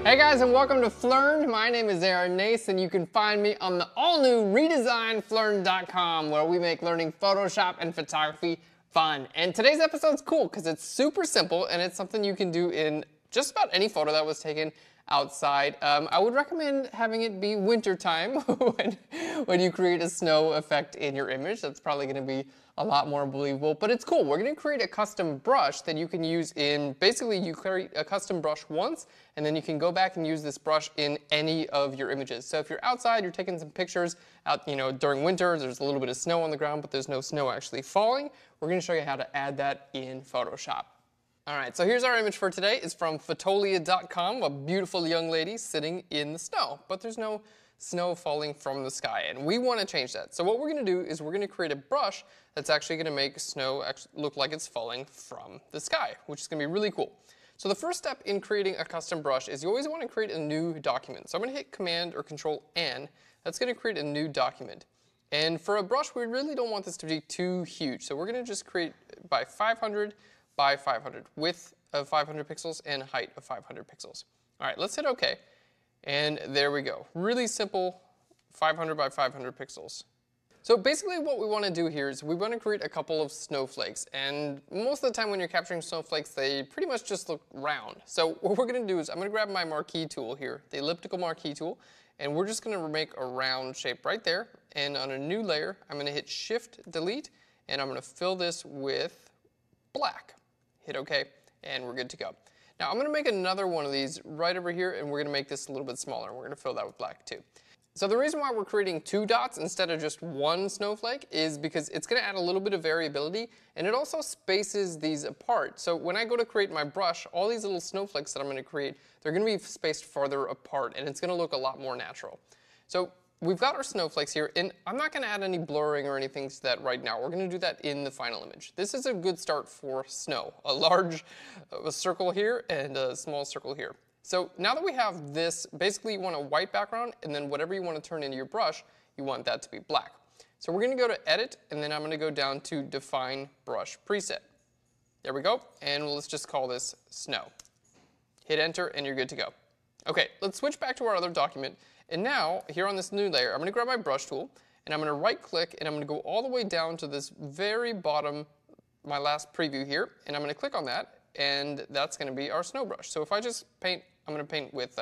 Hey guys, and welcome to Flern. My name is Aaron Nace, and you can find me on the all-new redesigned Flern.com, where we make learning Photoshop and photography fun. And today's episode's cool because it's super simple and it's something you can do in just about any photo that was taken outside. I would recommend having it be wintertime when you create a snow effect in your image. That's probably going to be a lot more believable, but it's cool. We're going to create a custom brush that you can use in, basically you create a custom brush once, and then you can go back and use this brush in any of your images. So if you're outside, you're taking some pictures out, during winter, there's a little bit of snow on the ground, but there's no snow actually falling. We're going to show you how to add that in Photoshop. All right, so here's our image for today. It's from Fotolia.com, a beautiful young lady sitting in the snow, but there's no snow falling from the sky, and we want to change that. So what we're going to do is we're going to create a brush that's actually going to make snow look like it's falling from the sky, which is going to be really cool. So the first step in creating a custom brush is you always want to create a new document. So I'm going to hit Command or Control N. That's going to create a new document. And for a brush, we really don't want this to be too huge. So we're going to just create by 500 by 500, width of 500 pixels and height of 500 pixels. All right, let's hit OK. And there we go. Really simple 500 by 500 pixels. So basically what we want to do here is we want to create a couple of snowflakes, and most of the time when you're capturing snowflakes, they pretty much just look round. So what we're going to do is I'm going to grab my marquee tool here, the elliptical marquee tool, and we're just going to make a round shape right there. And on a new layer, I'm going to hit Shift Delete, and I'm going to fill this with black. Hit OK, and we're good to go. Now I'm going to make another one of these right over here, and we're going to make this a little bit smaller. We're going to fill that with black too. So the reason why we're creating two dots instead of just one snowflake is because it's going to add a little bit of variability, and it also spaces these apart. So when I go to create my brush, all these little snowflakes that I'm going to create, they're going to be spaced farther apart, and it's going to look a lot more natural. So we've got our snowflakes here, and I'm not going to add any blurring or anything to that right now. We're going to do that in the final image. This is a good start for snow. A large circle here and a small circle here. So now that we have this, basically you want a white background, and then whatever you want to turn into your brush, you want that to be black. So we're going to go to Edit, and then I'm going to go down to Define Brush Preset. There we go, and let's just call this Snow. Hit Enter, and you're good to go. Okay, let's switch back to our other document. And now, here on this new layer, I'm going to grab my brush tool, and I'm going to right-click, and I'm going to go all the way down to this very bottom, my last preview here, and I'm going to click on that, and that's going to be our snow brush. So if I just paint, I'm going to paint with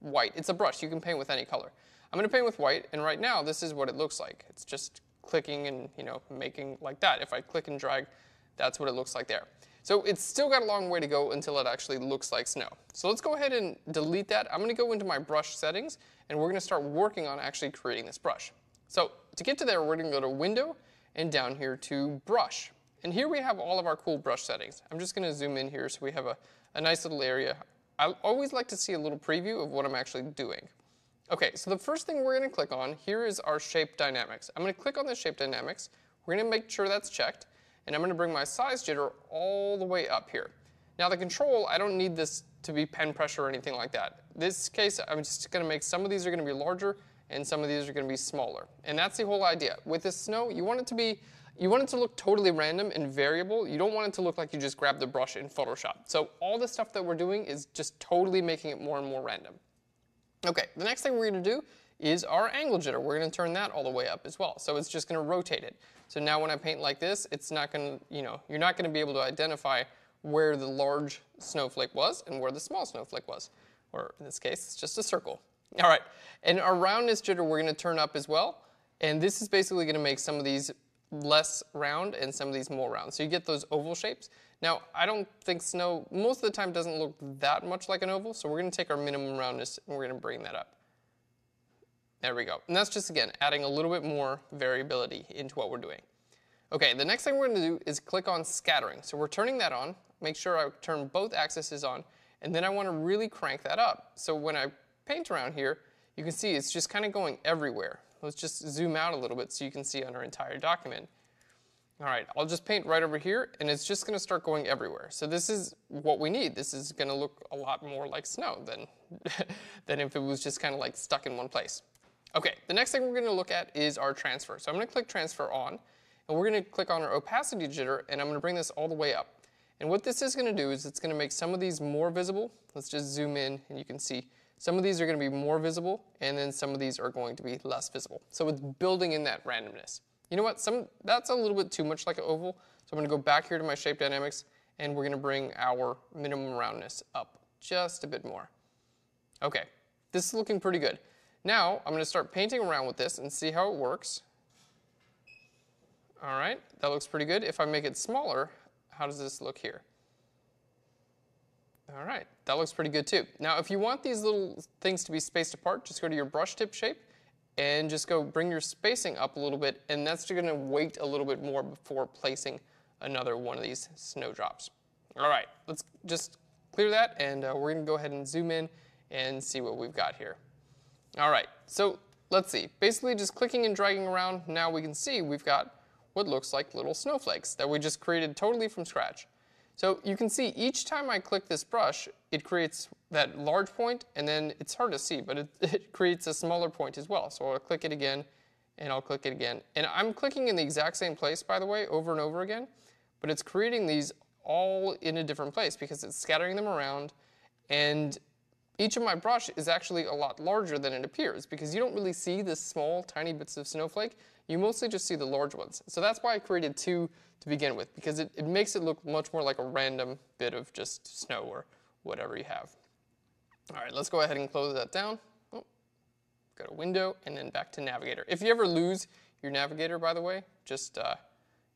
white. It's a brush. You can paint with any color. I'm going to paint with white, and right now, this is what it looks like. It's just clicking and, making like that. If I click and drag, that's what it looks like there. So it's still got a long way to go until it actually looks like snow. So let's go ahead and delete that. I'm going to go into my brush settings, and we're going to start working on actually creating this brush. So to get to there, we're going to go to Window and down here to Brush. And here we have all of our cool brush settings. I'm just going to zoom in here so we have a nice little area. I always like to see a little preview of what I'm actually doing. Okay, so the first thing we're going to click on here is our Shape Dynamics. I'm going to click on the Shape Dynamics. We're going to make sure that's checked. And I'm going to bring my size jitter all the way up here. Now the control, I don't need this to be pen pressure or anything like that. This case, I'm just going to make some of these are going to be larger and some of these are going to be smaller. And that's the whole idea. With this snow, you want it to look totally random and variable. You don't want it to look like you just grabbed the brush in Photoshop. So all the stuff that we're doing is just totally making it more and more random. Okay, the next thing we're going to do is our angle jitter. We're going to turn that all the way up as well. So it's just going to rotate it. So now when I paint like this, it's not going to, you're not going to be able to identify where the large snowflake was and where the small snowflake was. Or in this case, it's just a circle. All right, and our roundness jitter we're going to turn up as well. And this is basically going to make some of these less round and some of these more round. So you get those oval shapes. Now, I don't think snow, most of the time, doesn't look that much like an oval. So we're going to take our minimum roundness and we're going to bring that up. There we go. And that's just, again, adding a little bit more variability into what we're doing. Okay, the next thing we're going to do is click on scattering. So we're turning that on. Make sure I turn both axes on. And then I want to really crank that up. So when I paint around here, you can see it's just kind of going everywhere. Let's just zoom out a little bit so you can see on our entire document. All right, I'll just paint right over here, and it's just going to start going everywhere. So this is what we need. This is going to look a lot more like snow than, than if it was just kind of like stuck in one place. Okay, the next thing we're going to look at is our transfer. So I'm going to click transfer on, and we're going to click on our opacity jitter, and I'm going to bring this all the way up. And what this is going to do is it's going to make some of these more visible. Let's just zoom in and you can see some of these are going to be more visible and then some of these are going to be less visible. So it's building in that randomness. You know what? That's a little bit too much like an oval. So I'm going to go back here to my shape dynamics and we're going to bring our minimum roundness up just a bit more. Okay, this is looking pretty good. Now I'm going to start painting around with this and see how it works. All right, that looks pretty good. If I make it smaller, how does this look here? All right, that looks pretty good too. Now, if you want these little things to be spaced apart, just go to your brush tip shape and just go bring your spacing up a little bit, and that's going to wait a little bit more before placing another one of these snowdrops. All right, let's just clear that, and we're going to go ahead and zoom in and see what we've got here. All right, so let's see. Basically, just clicking and dragging around, now we can see we've got what looks like little snowflakes that we just created totally from scratch. So you can see each time I click this brush, it creates that large point, and then it's hard to see, but it creates a smaller point as well. So I'll click it again, and I'll click it again. And I'm clicking in the exact same place, by the way, over and over again, but it's creating these all in a different place because it's scattering them around, and each of my brush is actually a lot larger than it appears because you don't really see the small, tiny bits of snowflake. You mostly just see the large ones. So that's why I created two to begin with, because it makes it look much more like a random bit of just snow or whatever you have. All right, let's go ahead and close that down. Oh, go to Window and then back to Navigator. If you ever lose your Navigator, by the way, just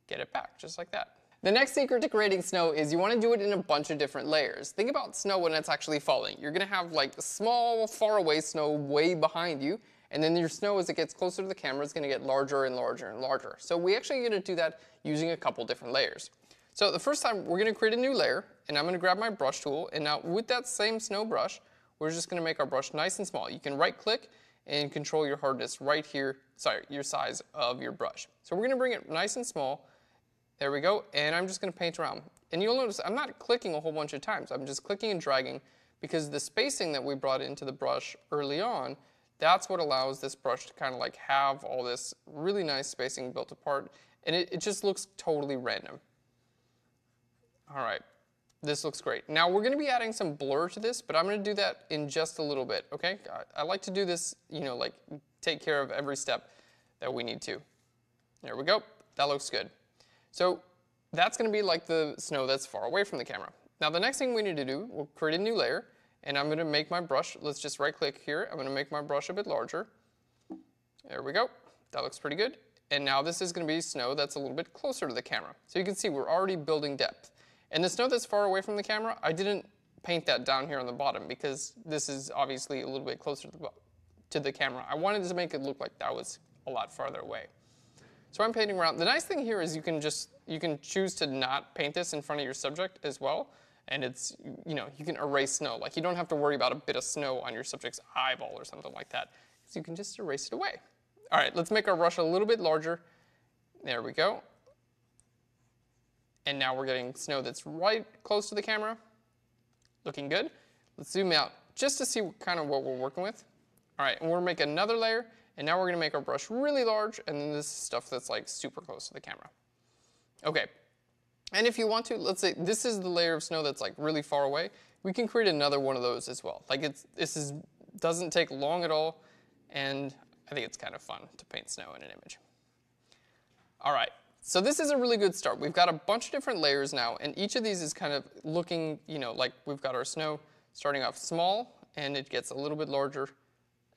get it back, just like that. The next secret to creating snow is you want to do it in a bunch of different layers. Think about snow when it's actually falling. You're going to have like small, far away snow way behind you, and then your snow, as it gets closer to the camera, is going to get larger and larger and larger. So we actually are going to do that using a couple different layers. So the first time, we're going to create a new layer, and I'm going to grab my brush tool, and now with that same snow brush, we're just going to make our brush nice and small. You can right click and control your hardness right here, your size of your brush. So we're going to bring it nice and small. There we go, and I'm just going to paint around. And you'll notice I'm not clicking a whole bunch of times. I'm just clicking and dragging because the spacing that we brought into the brush early on, that's what allows this brush to kind of like have all this really nice spacing built apart, and it just looks totally random. All right, this looks great. Now we're going to be adding some blur to this, but I'm going to do that in just a little bit, okay? I like to do this, you know, like take care of every step that we need to. There we go, that looks good. So that's going to be like the snow that's far away from the camera. Now the next thing we need to do, we'll create a new layer, and I'm going to make my brush, let's just right click here, I'm going to make my brush a bit larger. There we go, that looks pretty good. And now this is going to be snow that's a little bit closer to the camera. So you can see we're already building depth. And the snow that's far away from the camera, I didn't paint that down here on the bottom because this is obviously a little bit closer to the camera. I wanted to make it look like that was a lot farther away. So I'm painting around. The nice thing here is you can choose to not paint this in front of your subject as well. And it's, you know, you can erase snow. Like you don't have to worry about a bit of snow on your subject's eyeball or something like that. So you can just erase it away. All right, let's make our brush a little bit larger. There we go. And now we're getting snow that's right close to the camera. Looking good. Let's zoom out just to see kind of what we're working with. All right, and we're gonna make another layer, and now we're gonna make our brush really large, and then this is stuff that's like super close to the camera. Okay, and if you want to, let's say this is the layer of snow that's like really far away, we can create another one of those as well. Like doesn't take long at all, and I think it's kind of fun to paint snow in an image. All right, so this is a really good start. We've got a bunch of different layers now, and each of these is kind of looking, you know, like we've got our snow starting off small, and it gets a little bit larger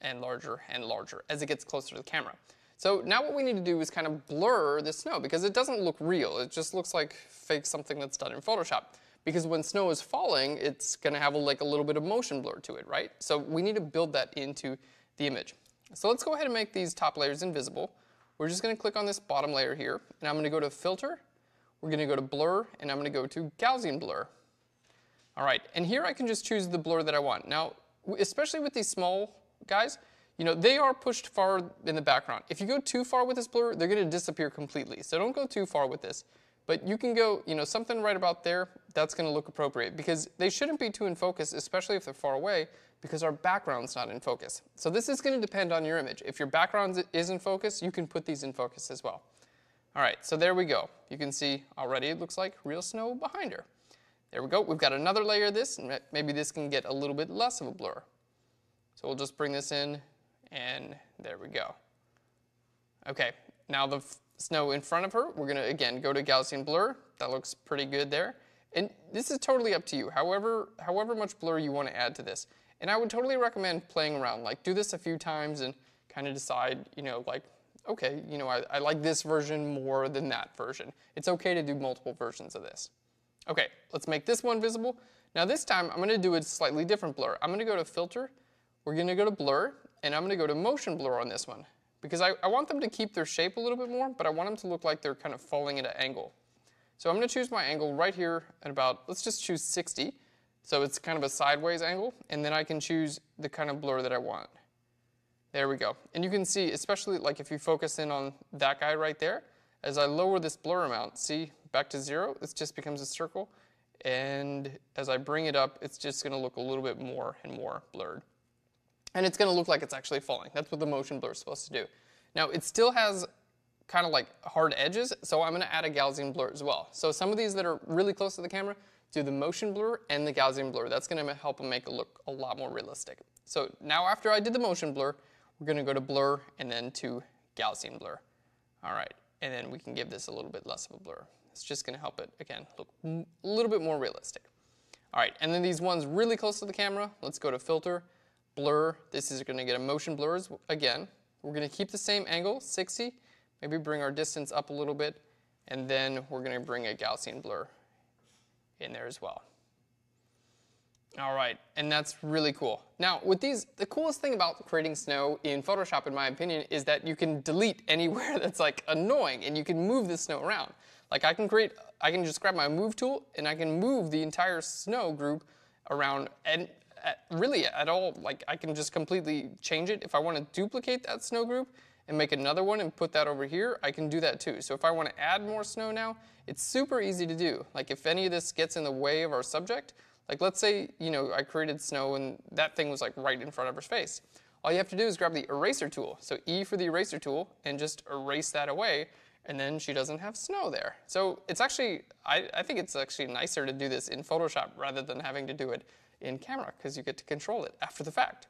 and larger and larger as it gets closer to the camera. So now what we need to do is kind of blur the snow because it doesn't look real. It just looks like fake something that's done in Photoshop. Because when snow is falling, it's going to have like a little bit of motion blur to it, right? So we need to build that into the image. So let's go ahead and make these top layers invisible. We're just going to click on this bottom layer here, and I'm going to go to Filter. We're going to go to Blur, and I'm going to go to Gaussian Blur. All right, and here I can just choose the blur that I want. Now, especially with these small guys, you know, they are pushed far in the background. If you go too far with this blur, they're going to disappear completely. So don't go too far with this. But you can go, you know, something right about there, that's going to look appropriate because they shouldn't be too in focus, especially if they're far away, because our background's not in focus. So this is going to depend on your image. If your background is in focus, you can put these in focus as well. All right, so there we go. You can see already it looks like real snow behind her. There we go. We've got another layer of this, and maybe this can get a little bit less of a blur. So we'll just bring this in, and there we go. Okay, now the snow in front of her, we're gonna, again, go to Gaussian blur. That looks pretty good there. And this is totally up to you, however much blur you want to add to this. And I would totally recommend playing around. Like, do this a few times and kind of decide, you know, like, okay, you know, I like this version more than that version. It's okay to do multiple versions of this. Okay, let's make this one visible. Now this time, I'm gonna do a slightly different blur. I'm gonna go to Filter, we're gonna go to Blur, and I'm gonna go to Motion Blur on this one. Because I want them to keep their shape a little bit more, but I want them to look like they're kind of falling at an angle. So I'm going to choose my angle right here at about, let's just choose 60. So it's kind of a sideways angle, and then I can choose the kind of blur that I want. There we go. And you can see, especially like if you focus in on that guy right there, as I lower this blur amount, see, back to 0, it just becomes a circle. And as I bring it up, it's just going to look a little bit more and more blurred. And it's going to look like it's actually falling. That's what the motion blur is supposed to do. Now, it still has kind of like hard edges, so I'm going to add a Gaussian blur as well. So some of these that are really close to the camera, do the motion blur and the Gaussian blur. That's going to help them make it look a lot more realistic. So now after I did the motion blur, we're going to go to blur and then to Gaussian blur. All right, and then we can give this a little bit less of a blur. It's just going to help it, again, look a little bit more realistic. All right, and then these ones really close to the camera, let's go to Filter, Blur. This is going to get a motion blurs again. We're going to keep the same angle, 60. Maybe bring our distance up a little bit, and then we're going to bring a Gaussian blur in there as well. All right, and that's really cool. Now, with these, the coolest thing about creating snow in Photoshop, in my opinion, is that you can delete anywhere that's like annoying, and you can move the snow around. Like I can just grab my move tool, and I can move the entire snow group around, and really at all, like I can just completely change it. If I want to duplicate that snow group and make another one and put that over here, I can do that too. So if I want to add more snow now, it's super easy to do. Like if any of this gets in the way of our subject, like let's say, you know, I created snow and that thing was like right in front of her face. All you have to do is grab the eraser tool. So E for the eraser tool and just erase that away, and then she doesn't have snow there. So it's actually, I think it's actually nicer to do this in Photoshop rather than having to do it in camera, because you get to control it after the fact.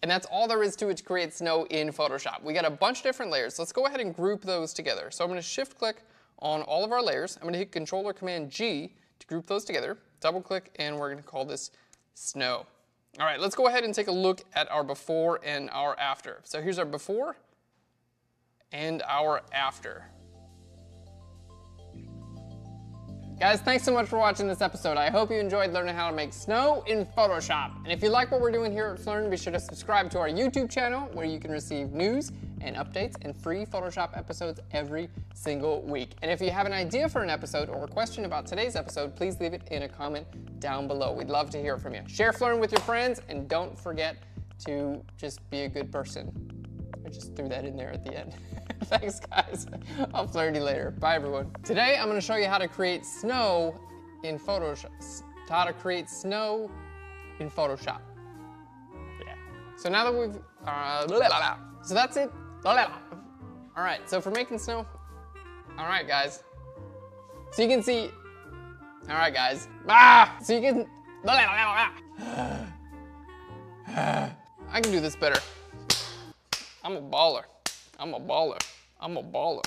And that's all there is to it to create snow in Photoshop. We got a bunch of different layers. Let's go ahead and group those together. So I'm going to shift click on all of our layers. I'm going to hit Control or Command G to group those together. Double click, and we're going to call this snow. All right, let's go ahead and take a look at our before and our after. So here's our before and our after. Guys, thanks so much for watching this episode. I hope you enjoyed learning how to make snow in Photoshop. And if you like what we're doing here at Learn, be sure to subscribe to our YouTube channel where you can receive news and updates and free Photoshop episodes every single week. And if you have an idea for an episode or a question about today's episode, please leave it in a comment down below. We'd love to hear from you. Share Learn with your friends, and don't forget to just be a good person. I just threw that in there at the end. Thanks, guys. I'll flirt you later. Bye, everyone. Today, I'm going to show you how to create snow in Photoshop. How to create snow in Photoshop. Yeah. So now that we've... so that's it. All right, so for making snow... All right, guys. So you can see... All right, guys. So you can... I can do this better. I'm a baller. I'm a baller. I'm a baller.